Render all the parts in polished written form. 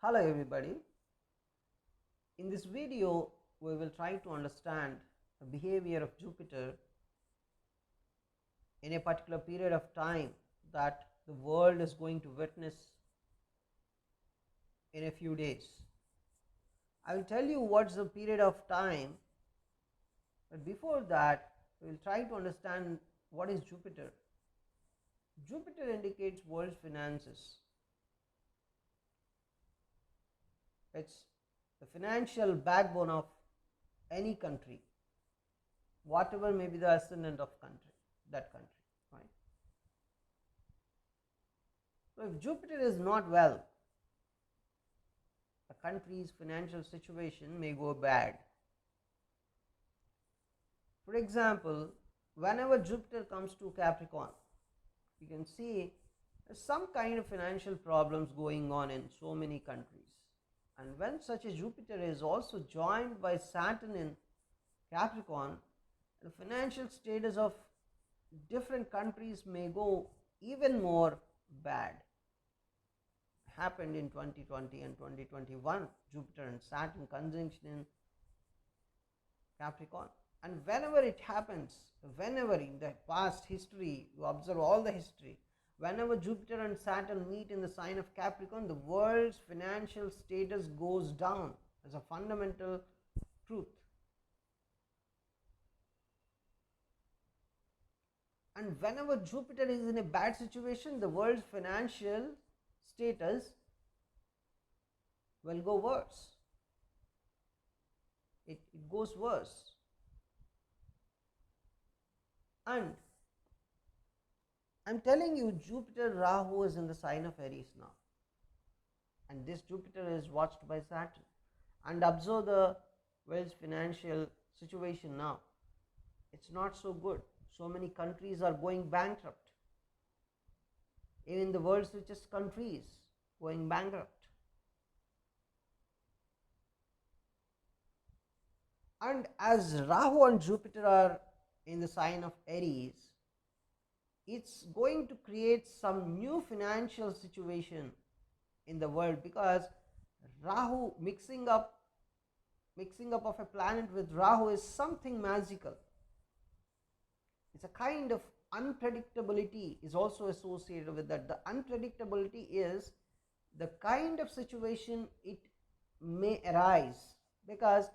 Hello everybody. In this video, we will try to understand the behavior of Jupiter in a particular period of time that the world is going to witness in a few days. I will tell you what's the period of time, but before that, we will try to understand what is Jupiter. Jupiter indicates world's finances. It's the financial backbone of any country, whatever may be the ascendant of that country, right? So if Jupiter is not well, a country's financial situation may go bad. For example, whenever Jupiter comes to Capricorn, you can see there's some kind of financial problems going on in so many countries. And when such a Jupiter is also joined by Saturn in Capricorn, the financial status of different countries may go even more bad. Happened in 2020 and 2021, Jupiter and Saturn conjunction in Capricorn. And whenever it happens, whenever in the past history, you observe all the history, whenever Jupiter and Saturn meet in the sign of Capricorn, the world's financial status goes down as a fundamental truth. And whenever Jupiter is in a bad situation, the world's financial status will go worse. It goes worse. And I'm telling you, Jupiter Rahu is in the sign of Aries now. And this Jupiter is watched by Saturn. And observe the world's financial situation now. It's not so good. So many countries are going bankrupt. Even the world's richest countries going bankrupt. And as Rahu and Jupiter are in the sign of Aries, it's going to create some new financial situation in the world, because Rahu mixing up of a planet with Rahu is something magical. It's a kind of unpredictability is also associated with that. The unpredictability is the kind of situation it may arise, because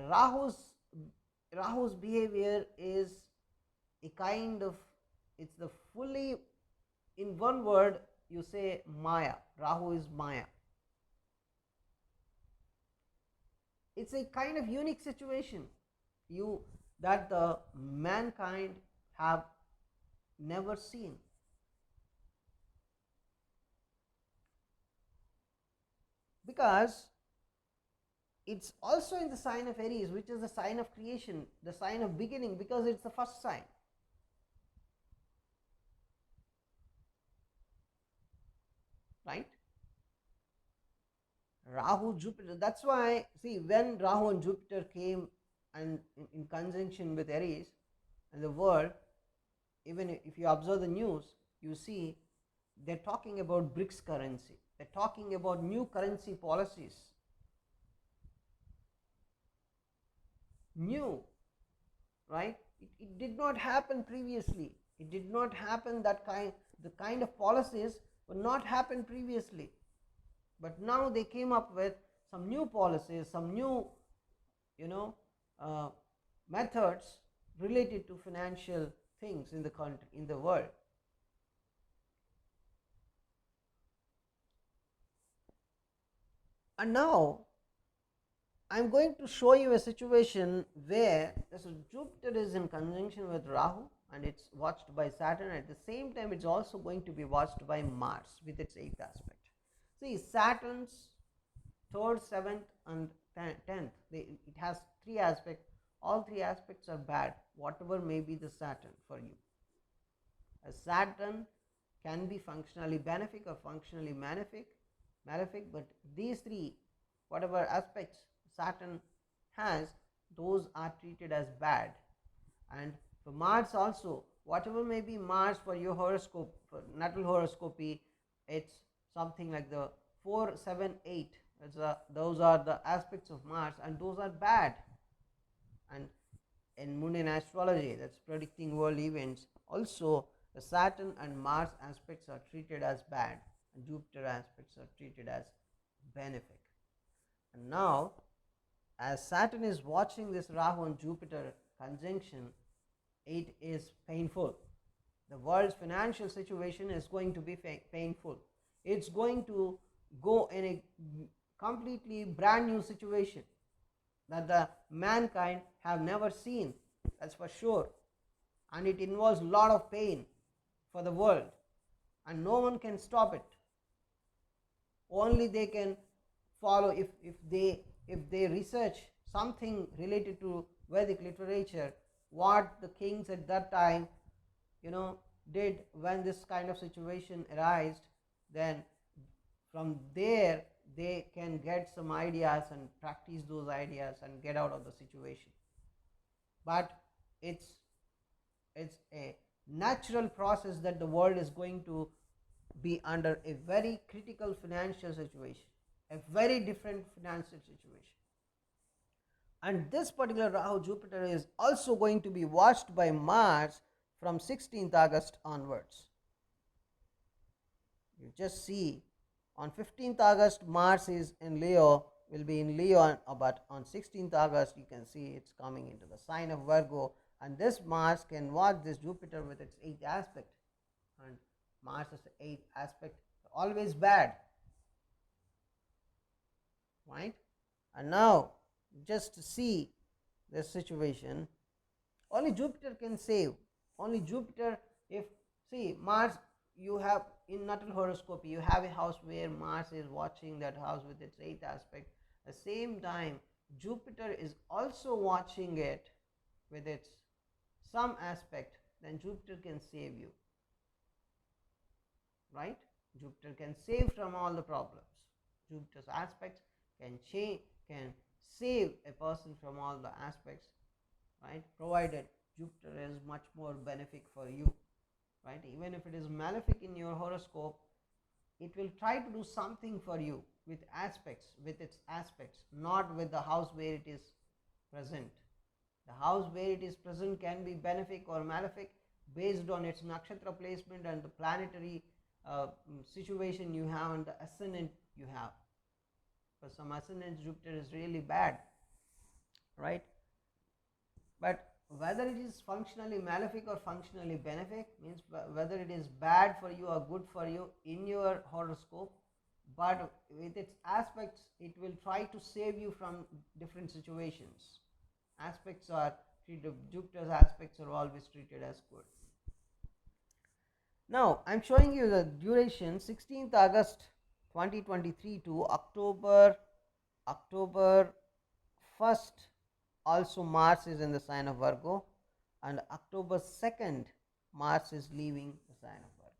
Rahu's behavior is a kind of, it's the fully, in one word you say Maya. Rahu is Maya. It's a kind of unique situation that the mankind have never seen. Because it's also in the sign of Aries, which is the sign of creation, the sign of beginning, because it's the first sign. Right? Rahu, Jupiter, that's why, see, when Rahu and Jupiter came and in conjunction with Aries and the world, even if you observe the news, you see they're talking about BRICS currency. They're talking about new currency policies. New, right? It did not happen previously. It did not happen the kind of policies would not happen previously. But now they came up with some new policies, some new, methods related to financial things in the country, in the world. And now I'm going to show you a situation where Jupiter is in conjunction with Rahu and it's watched by Saturn. At the same time, it's also going to be watched by Mars with its 8th aspect. See, Saturn's 3rd, 7th and 10th, it has 3 aspects. All 3 aspects are bad, whatever may be the Saturn for you. A Saturn can be functionally benefic or functionally malefic, but these 3, whatever aspects Saturn has, those are treated as bad. And for Mars also, whatever may be Mars for your horoscope, for natal horoscopy, it's something like the 4, 7, 8. Those are the aspects of Mars, and those are bad. And in mundane astrology, that's predicting world events, also the Saturn and Mars aspects are treated as bad, and Jupiter aspects are treated as benefic. And now, as Saturn is watching this Rahu and Jupiter conjunction, it is painful. The world's financial situation is going to be painful. It's going to go in a completely brand new situation that the mankind have never seen, that's for sure. And it involves a lot of pain for the world, and no one can stop it. Only they can follow if they research something related to Vedic literature, what the kings at that time did when this kind of situation arose, then from there they can get some ideas and practice those ideas and get out of the situation. But it's a natural process that the world is going to be under a very critical financial situation, a very different financial situation. And this particular Rahu Jupiter is also going to be watched by Mars from 16th August onwards. You just see, on 15th August Mars is in Leo, will be in Leo, but on 16th August you can see it's coming into the sign of Virgo, and this Mars can watch this Jupiter with its 8th aspect, and Mars is the 8th aspect, always bad, right? And now just see this situation, only Jupiter can save. Only Jupiter, if see Mars, you have in natal horoscope, you have a house where Mars is watching that house with its 8th aspect. At the same time, Jupiter is also watching it with its some aspect, then Jupiter can save you, right? Jupiter can save from all the problems. Jupiter's aspects can save a person from all the aspects, right? Provided Jupiter is much more benefic for you, right? Even if it is malefic in your horoscope, it will try to do something for you with its aspects, not with the house where it is present. The house where it is present can be benefic or malefic based on its nakshatra placement and the planetary situation you have and the ascendant you have. For some ascendants, Jupiter is really bad, right? But whether it is functionally malefic or functionally benefic, means whether it is bad for you or good for you in your horoscope, but with its aspects it will try to save you from different situations. Aspects are treated, Jupiter's aspects are always treated as good. Now I'm showing you the duration 16th August 2023 to October 1st. Also Mars is in the sign of Virgo, and October 2nd Mars is leaving the sign of Virgo.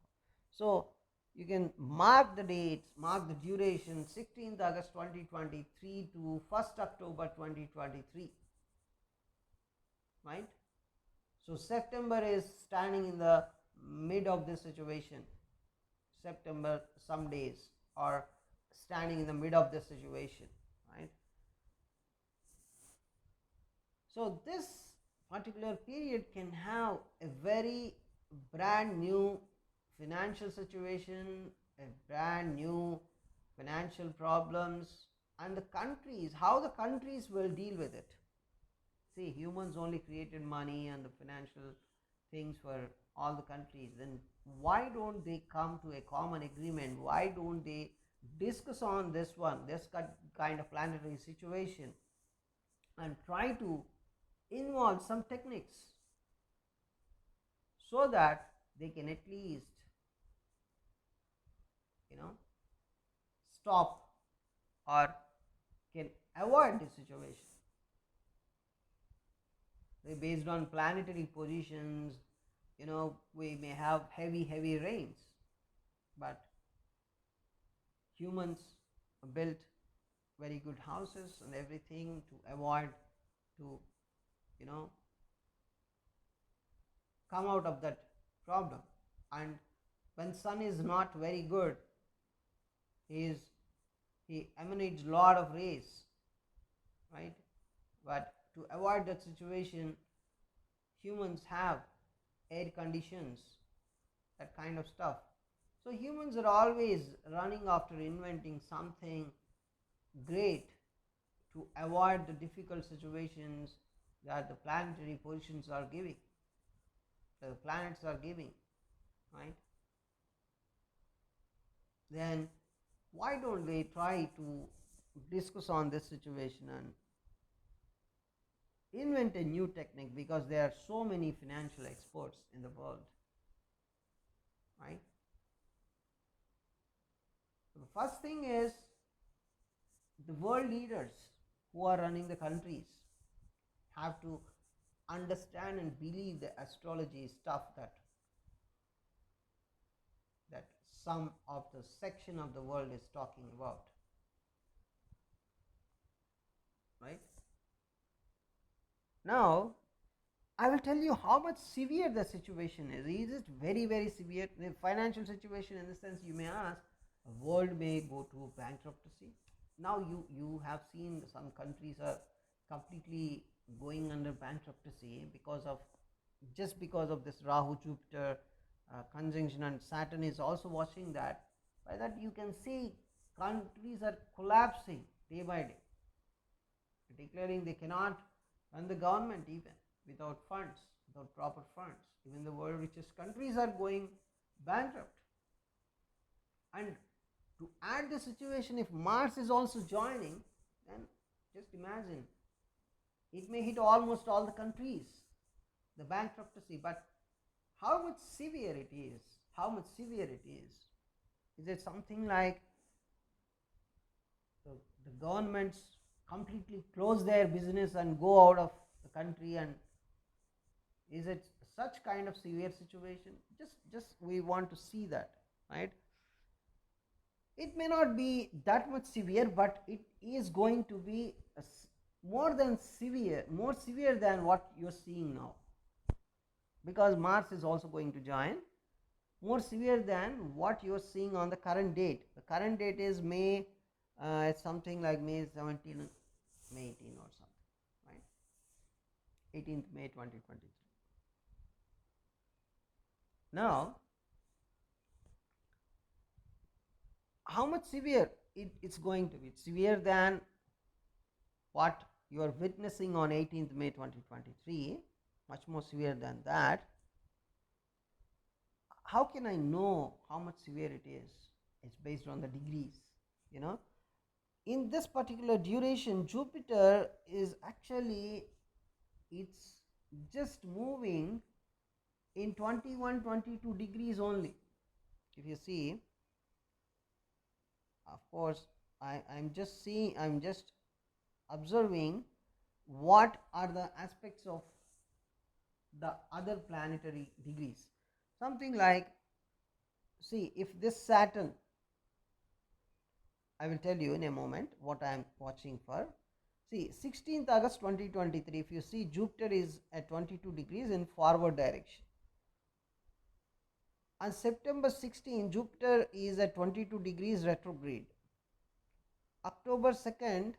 So you can mark the dates, mark the duration 16th August 2023 to 1st October 2023, right? So September is standing in the mid of this situation. September some days are standing in the mid of this situation, right? So this particular period can have a very brand new financial situation, a brand new financial problems, and the countries, how the countries will deal with it. See, humans only created money and the financial things for all the countries. Then why don't they come to a common agreement? Why don't they discuss on this kind of planetary situation and try to involve some techniques so that they can at least stop or can avoid this situation. Based on planetary positions, we may have heavy rains, but humans built very good houses and everything to avoid to come out of that problem. And when sun is not very good, he is he emanates a lot of rays, right? But to avoid that situation, humans have air conditions, that kind of stuff. So humans are always running after inventing something great to avoid the difficult situations that the planetary positions are giving, the planets are giving, right? Then why don't they try to discuss on this situation and invent a new technique, because there are so many financial experts in the world, right? So the first thing is, the world leaders who are running the countries have to understand and believe the astrology stuff that some of the section of the world is talking about, right? Now I will tell you how much severe the situation is. Is it very, very severe? The financial situation, in the sense, you may ask, a world may go to bankruptcy. Now you have seen some countries are completely going under bankruptcy because of, just because of this Rahu Jupiter conjunction, and Saturn is also watching that. By that you can see countries are collapsing day by day, declaring they cannot run the government even without funds, without proper funds. Even the world richest countries are going bankrupt. And to add the situation, if Mars is also joining, then just imagine, it may hit almost all the countries, the bankruptcy. But how much severe it is? How much severe it is? Is it something like the governments completely close their business and go out of the country, and is it such kind of severe situation? Just we want to see that, right? It may not be that much severe, but it is going to be more than severe, more severe than what you're seeing now, because Mars is also going to join. More severe than what you're seeing on the current date. The current date is May, it's something like May 17, May 18 or something, right? 18th May 2023. Now, how much severe it's going to be? It's severe than what you are witnessing on 18th May 2023, much more severe than that. How can I know how much severe it is? It's based on the degrees, you know. In this particular duration, Jupiter is actually, it's just moving in 21-22 degrees only. If you see, of course, I'm just observing what are the aspects of the other planetary degrees. Something like, see, if this Saturn, I will tell you in a moment what I am watching for. See, 16th August 2023, if you see, Jupiter is at 22 degrees in forward direction. On September 16, Jupiter is at 22 degrees retrograde. October 2nd,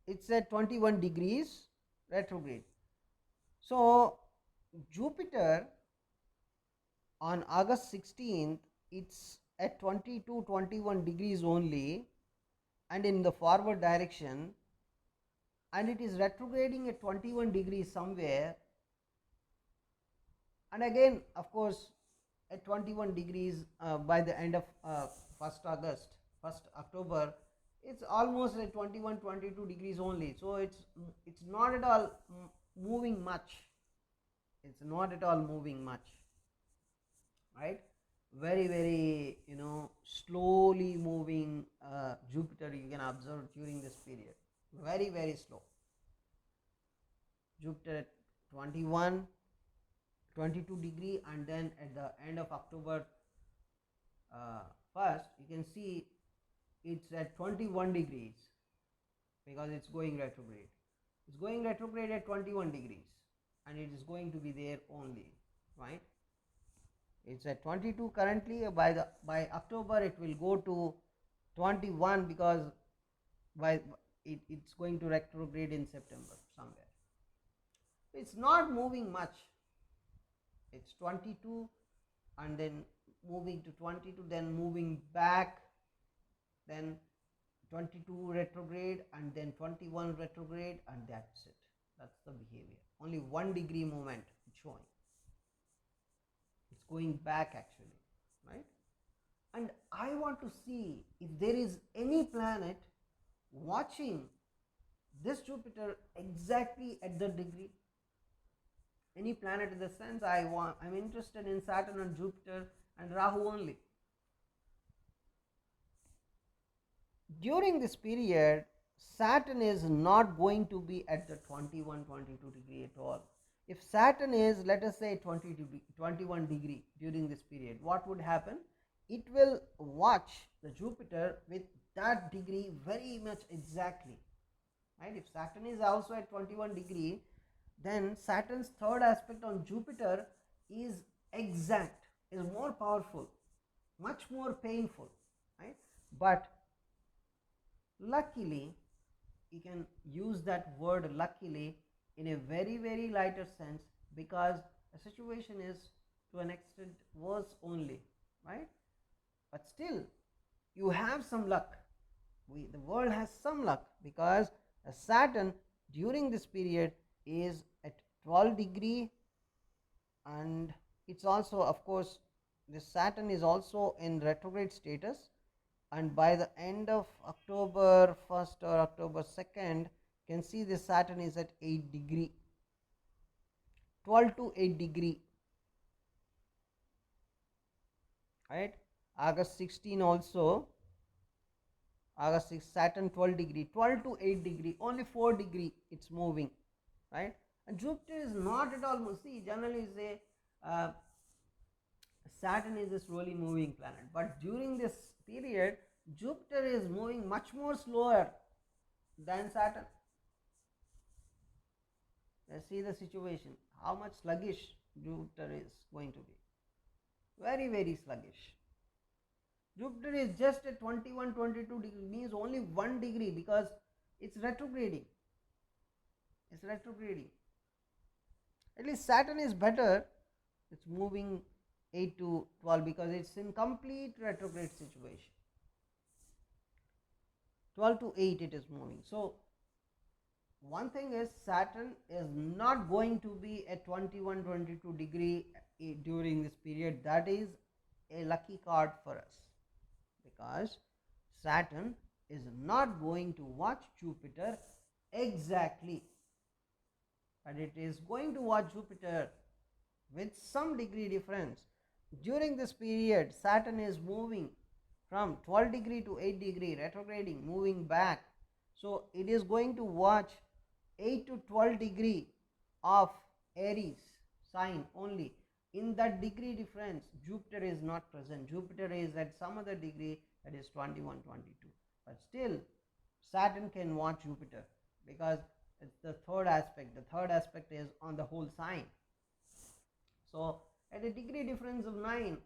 it's at 21 degrees retrograde. So Jupiter on August 16th, it's at 22-21 degrees only, and in the forward direction, and it is retrograding at 21 degrees somewhere, and again, of course, at 21 degrees by the end of 1st August, 1st October, it's almost at 21-22 degrees only. So it's not at all moving much. It's not at all moving much, right? Very, very, slowly moving Jupiter you can observe during this period. Very, very slow. Jupiter at 21, 22 degree, and then at the end of October 1st, you can see it's at 21 degrees, because it's going retrograde. It's going retrograde at 21 degrees, and it is going to be there only, right? It's at 22 currently. By October it will go to 21, because by it's going to retrograde in September somewhere. It's not moving much. It's 22 and then moving to 22, then moving back, then 22 retrograde, and then 21 retrograde, and that's it. That's the behavior. Only 1 degree movement showing. It's going back actually, right? And I want to see if there is any planet watching this Jupiter exactly at the degree. Any planet in the sense I'm interested in Saturn and Jupiter and Rahu only. During this period, Saturn is not going to be at the 21-22 degree at all. If Saturn is, let us say, 21 degree during this period, what would happen? It will watch the Jupiter with that degree very much exactly, right? If Saturn is also at 21 degree, then Saturn's third aspect on Jupiter is exact, is more powerful, much more painful, right? But luckily, you can use that word luckily in a very, very lighter sense, because a situation is to an extent worse only, right? But still, you have some luck. The world has some luck, because Saturn during this period is at 12 degree, and it's also, of course, this Saturn is also in retrograde status, and by the end of October 1st or October 2nd, you can see this Saturn is at 8 degree, 12 to 8 degree, right? August 16 also, August 6, Saturn 12 degree, 12 to 8 degree, only 4 degree it's moving, right? And Jupiter is not at all, see, generally say Saturn is a slowly moving planet, but during this period, Jupiter is moving much more slower than Saturn. Let's see the situation, how much sluggish Jupiter is going to be. Very, very sluggish. Jupiter is just at 21-22 degree, means only 1 degree, because it's retrograding. It's retrograding. At least Saturn is better. It's moving 8 to 12 because it's in complete retrograde situation. 12 to 8 it is moving. So one thing is, Saturn is not going to be at 21-22 degree during this period. That is a lucky card for us, because Saturn is not going to watch Jupiter exactly, but it is going to watch Jupiter with some degree difference. During this period, Saturn is moving from 12 degree to 8 degree, retrograding, moving back. So it is going to watch 8 to 12 degree of Aries sign only. In that degree difference, Jupiter is not present. Jupiter is at some other degree, that is 21-22. But still, Saturn can watch Jupiter, because it's the third aspect. The third aspect is on the whole sign. So at a degree difference of 9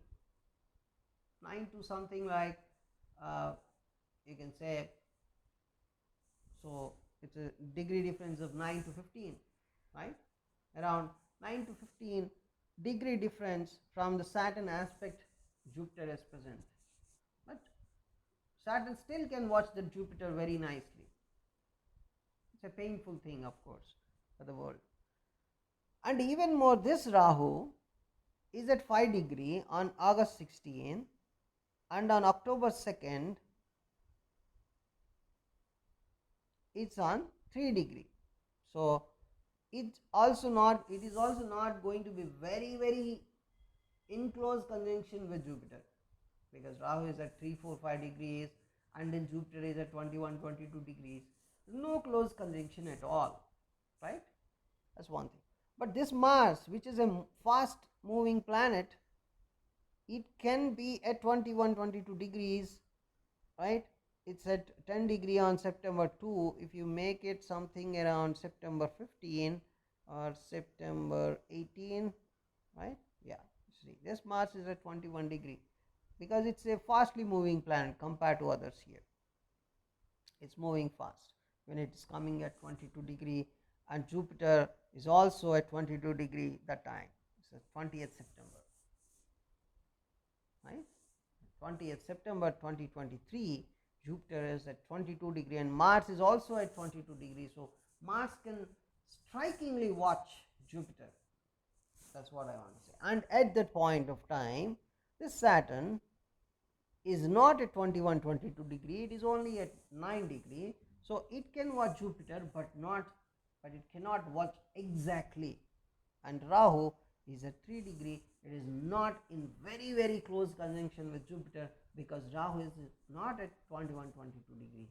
to something like, you can say, so it's a degree difference of 9 to 15, right? Around 9 to 15 degree difference from the Saturn aspect, Jupiter is present. But Saturn still can watch the Jupiter very nicely. It's a painful thing, of course, for the world. And even more, this Rahu is at 5 degree on August 16, and on October 2nd it's on 3 degree. So it is also not going to be very, very in close conjunction with Jupiter, because Rahu is at 3, 4, 5 degrees, and then Jupiter is at 21-22 degrees. No close conjunction at all, right? That's one thing. But this Mars, which is a fast moving planet, it can be at 21-22 degrees, right? It's at 10 degree on September 2. If you make it something around September 15 or September 18, right? Yeah, See, this Mars is at 21 degree because it's a fastly moving planet compared to others here. It's moving fast when it is coming at 22 degree, and Jupiter is also at 22 degree that time. It's 20th September, right? 20th September 2023, Jupiter is at 22 degree and Mars is also at 22 degrees. So Mars can strikingly watch Jupiter. That's what I want to say. And at that point of time, this Saturn is not at 21 22 degree, it is only at 9 degree. So it can watch Jupiter, but it cannot watch exactly. And Rahu is at 3 degree. It is not in very very close conjunction with Jupiter because Rahu is not at 21 22 degree.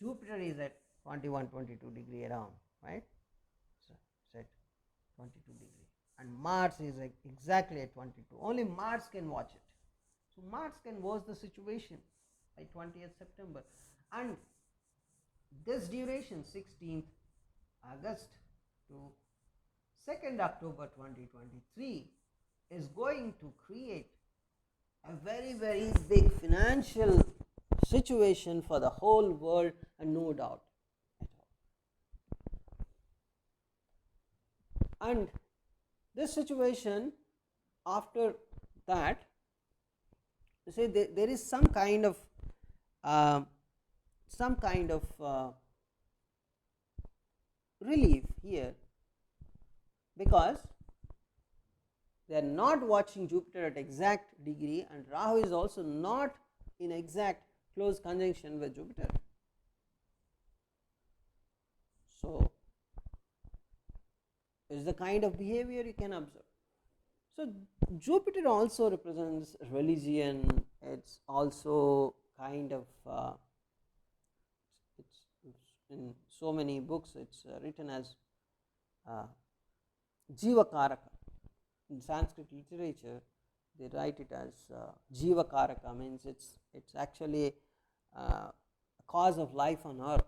Jupiter is at 21 22 degree around, right? So it's at 22 degree, and Mars is exactly at 22. Only Mars can watch it. So Mars can watch the situation by 20th September, and this duration 16th August to 2nd October 2023 is going to create a very very big financial situation for the whole world, and no doubt at all. And this situation, after that, say there is some kind of relief here, because they are not watching Jupiter at exact degree, and Rahu is also not in exact close conjunction with Jupiter. So is the kind of behavior you can observe. So Jupiter also represents religion. It's also kind of it's in so many books it's written as Jivakaraka. In Sanskrit literature, they write it as Jivakaraka, means it's actually a cause of life on earth.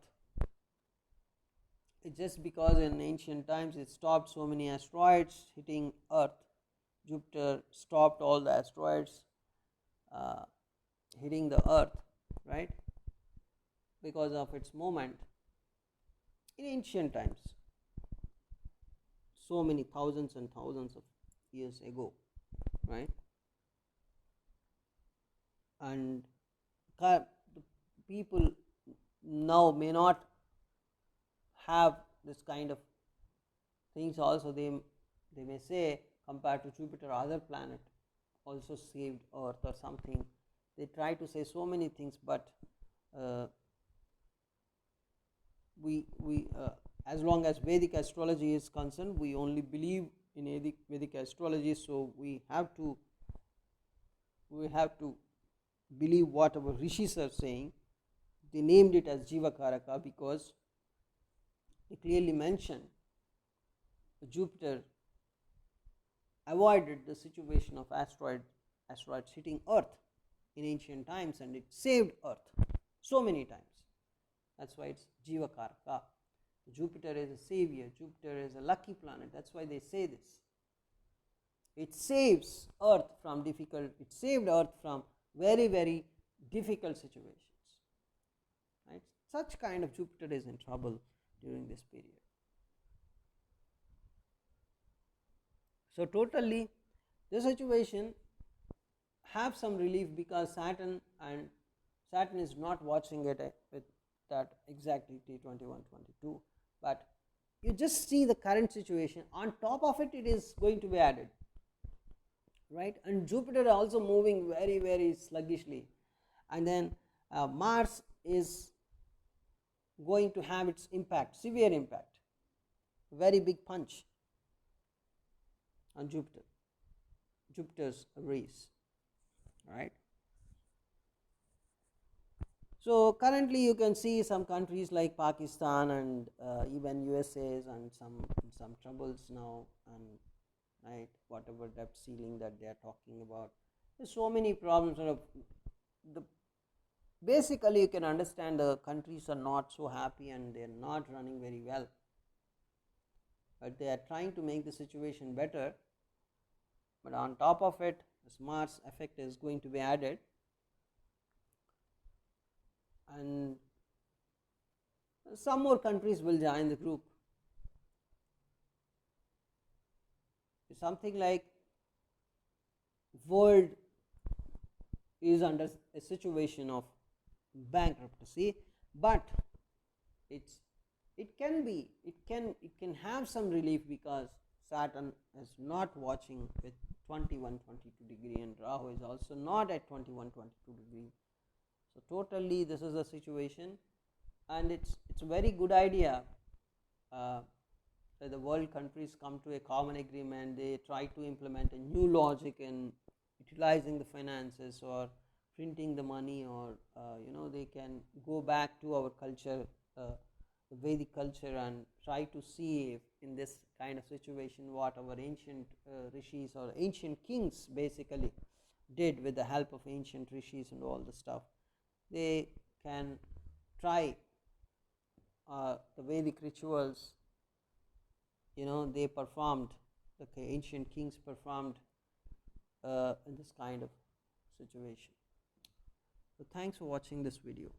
It's just because in ancient times it stopped so many asteroids hitting earth. Jupiter stopped all the asteroids hitting the earth, right, because of its moment in ancient times, so many thousands and thousands of years ago, right? And the people now may not have this kind of things. Also they may say, compared to Jupiter, other planet also saved Earth or something. They try to say so many things, but we as long as Vedic astrology is concerned, we only believe in Vedic astrology. So we have to believe what our rishis are saying. They named it as Jivakaraka because they clearly mention Jupiter avoided the situation of asteroids hitting Earth in ancient times, and it saved Earth so many times. That's why it's Jivakaraka. Jupiter is a savior. Jupiter is a lucky planet. That's why they say this. It saves Earth from it saved Earth from very, very difficult situations. Right? Such kind of Jupiter is in trouble during this period. So totally, the situation have some relief because Saturn is not watching it with that exactly T21 22, but you just see the current situation. On top of it, it is going to be added, right? And Jupiter also moving very very sluggishly, and then Mars is going to have its impact, severe impact, very big punch on Jupiter's race, right? So currently you can see some countries like Pakistan and even USA's and some troubles now, and right, whatever debt ceiling that they are talking about. There's so many problems. Basically you can understand the countries are not so happy and they are not running very well, but they are trying to make the situation better. but on top of it this Mars effect is going to be added, and some more countries will join the group. Something like world is under a situation of bankruptcy, but it's it can have some relief because Saturn is not watching with 21-22 degree and Rahu is also not at 21-22 degree. So totally this is a situation, and it's a very good idea that the world countries come to a common agreement. They try to implement a new logic in utilizing the finances or printing the money, or they can go back to our culture, the Vedic culture, and try to see if in this kind of situation what our ancient rishis or ancient kings basically did with the help of ancient rishis and all the stuff. They can try the Vedic rituals they performed, the ancient kings performed in this kind of situation. So thanks for watching this video.